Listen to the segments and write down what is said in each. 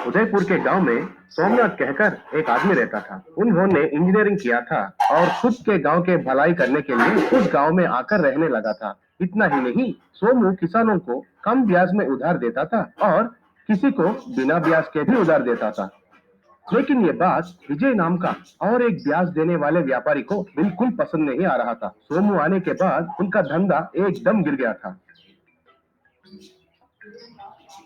उदयपुर के गांव में सोमनाथ कहकर एक आदमी रहता था। उन्होंने इंजीनियरिंग किया था और खुद के गांव के भलाई करने के लिए उस गांव में आकर रहने लगा था। इतना ही नहीं, सोमू किसानों को कम ब्याज में उधार देता था और किसी को बिना ब्याज के भी उधार देता था। लेकिन ये बात विजय नाम का और एक ब्याज देने वाले व्यापारी को बिल्कुल पसंद नहीं आ रहा था। सोमू आने के बाद उनका धंधा एकदम गिर गया था।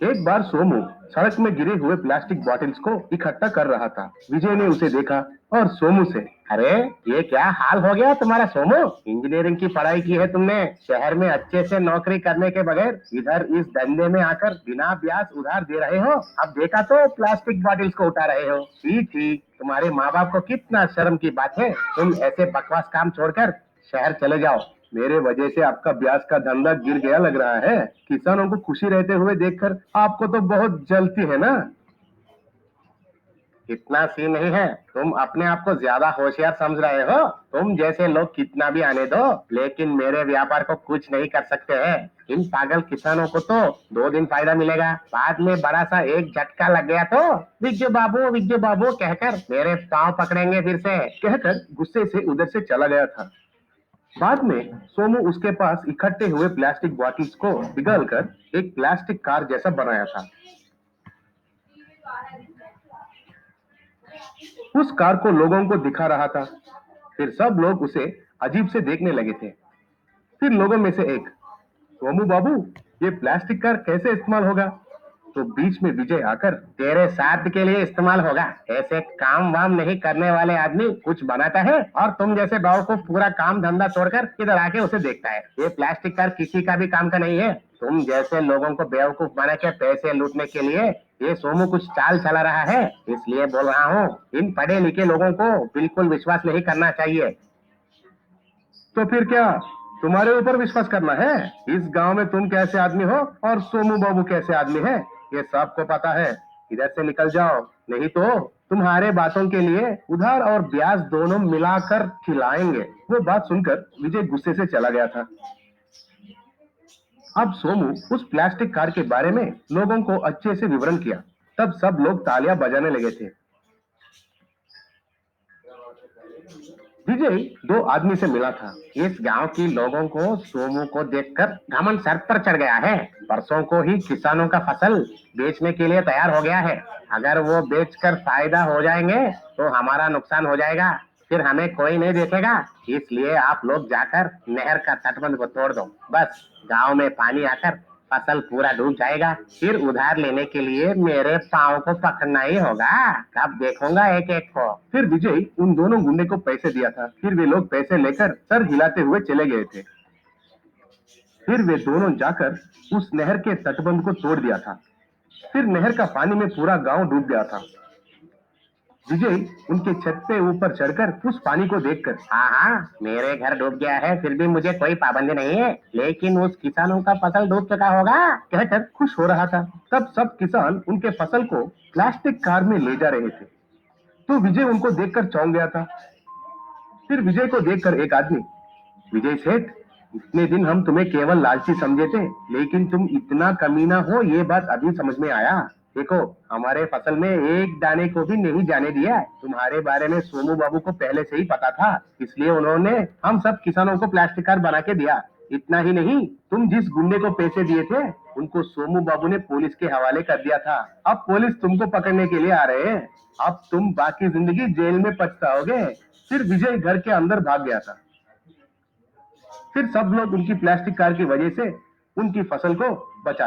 एक बार सोमू सड़क में गिरे हुए प्लास्टिक बॉटल्स को इकट्ठा कर रहा था। विजय ने उसे देखा और सोमू से, अरे ये क्या हाल हो गया तुम्हारा सोमू? इंजीनियरिंग की पढ़ाई की है तुमने, शहर में अच्छे से नौकरी करने के बगैर इधर इस धंधे में आकर बिना ब्याज उधार दे रहे हो। अब देखा तो प्लास्टिक बॉटल्स को उठा रहे हो। ठीक, तुम्हारे माँ बाप को कितना शर्म की बात है। तुम ऐसे बकवास काम छोड़कर शहर चले जाओ। मेरे वजह से आपका ब्याज का धंधा गिर गया लग रहा है। किसानों को खुशी रहते हुए देखकर आपको तो बहुत जलती है ना? इतना सीन नहीं है, तुम अपने आप को ज्यादा होशियार समझ रहे हो। तुम जैसे लोग कितना भी आने दो, लेकिन मेरे व्यापार को कुछ नहीं कर सकते हैं। इन पागल किसानों को तो 2 दिन फायदा मिलेगा, बाद में बड़ा सा एक झटका लग गया तो विज्जू बाबू कहकर मेरे पाँव पकड़ेंगे फिर से, कहकर गुस्से से उधर से चला गया था। बाद में सोमू उसके पास इकट्ठे हुए प्लास्टिक बॉटल्स को पिघलकर एक प्लास्टिक कार जैसा बनाया था। उस कार को लोगों को दिखा रहा था। फिर सब लोग उसे अजीब से देखने लगे थे। फिर लोगों में से एक, सोमू बाबू, ये प्लास्टिक कार कैसे इस्तेमाल होगा? तो बीच में विजय आकर, तेरे साथ के लिए इस्तेमाल होगा। ऐसे काम वाम नहीं करने वाले आदमी कुछ बनाता है और तुम जैसे भाव को पूरा काम धंधा छोड़कर इधर आके उसे देखता है। ये प्लास्टिक कार किसी का भी काम का नहीं है। तुम जैसे लोगों को बेवकूफ बना के पैसे लूटने के लिए ये सोमू कुछ चाल चला रहा है, इसलिए बोल रहा हूँ। इन पढ़े लिखे लोगों को बिल्कुल विश्वास नहीं करना चाहिए। तो फिर क्या तुम्हारे ऊपर विश्वास करना है? इस गांव में तुम कैसे आदमी हो और सोमू बाबू कैसे आदमी है, ये सबको पता है। इधर से निकल जाओ, नहीं तो तुम्हारे बातों के लिए उधार और ब्याज दोनों मिलाकर खिलाएंगे। वो बात सुनकर विजय गुस्से से चला गया था। अब सोमू उस प्लास्टिक कार के बारे में लोगों को अच्छे से विवरण किया। तब सब लोग तालियां बजाने लगे थे। विजय 2 आदमी से मिला था। इस गांव की लोगों को सोमू को देखकर घमंड सर पर चढ़ गया है। परसों को ही किसानों का फसल बेचने के लिए तैयार हो गया है। अगर वो बेचकर फायदा हो जाएंगे तो हमारा नुकसान हो जाएगा, फिर हमें कोई नहीं देखेगा। इसलिए आप लोग जाकर नहर का तटबंध को तोड़ दो। बस गांव में पानी आकर फसल पूरा डूब जाएगा। फिर उधार लेने के लिए मेरे पाँव को पकड़ना ही होगा। कब देखूंगा एक एक को। फिर विजय उन दोनों गुंडे को पैसे दिया था। फिर वे लोग पैसे लेकर सर हिलाते हुए चले गए थे। फिर वे दोनों जाकर उस नहर के तटबंध को तोड़ दिया था। फिर नहर का पानी में पूरा गांव डूब गया था। विजय उनके छत पे ऊपर चढ़कर उस पानी को देखकर, हाँ, मेरे घर डूब गया है फिर भी मुझे कोई पाबंदी नहीं है, लेकिन उस किसानों का फसल डूब चुका होगा, कहकर खुश हो रहा था। तब सब किसान उनके फसल को प्लास्टिक कार में ले जा रहे थे। तो विजय उनको देखकर चौंक गया था। फिर विजय को देखकर एक आदमी, विजय सेठ, इतने दिन हम तुम्हें केवल लालची समझे थे, लेकिन तुम इतना कमीना हो ये बात अभी समझ में आया। देखो, हमारे फसल में एक दाने को भी नहीं जाने दिया। तुम्हारे बारे में सोमू बाबू को पहले से ही पता था, इसलिए उन्होंने हम सब किसानों को प्लास्टिक कार बना के दिया। इतना ही नहीं, तुम जिस गुंडे को पैसे दिए थे उनको सोमू बाबू ने पुलिस के हवाले कर दिया था। अब पुलिस तुमको पकड़ने के लिए आ रहे हैं। अब तुम बाकी जिंदगी जेल में पछताओगे। फिर विजय घर के अंदर भाग गया था। फिर सब लोग उनकी प्लास्टिक कार की वजह से उनकी फसल को बचा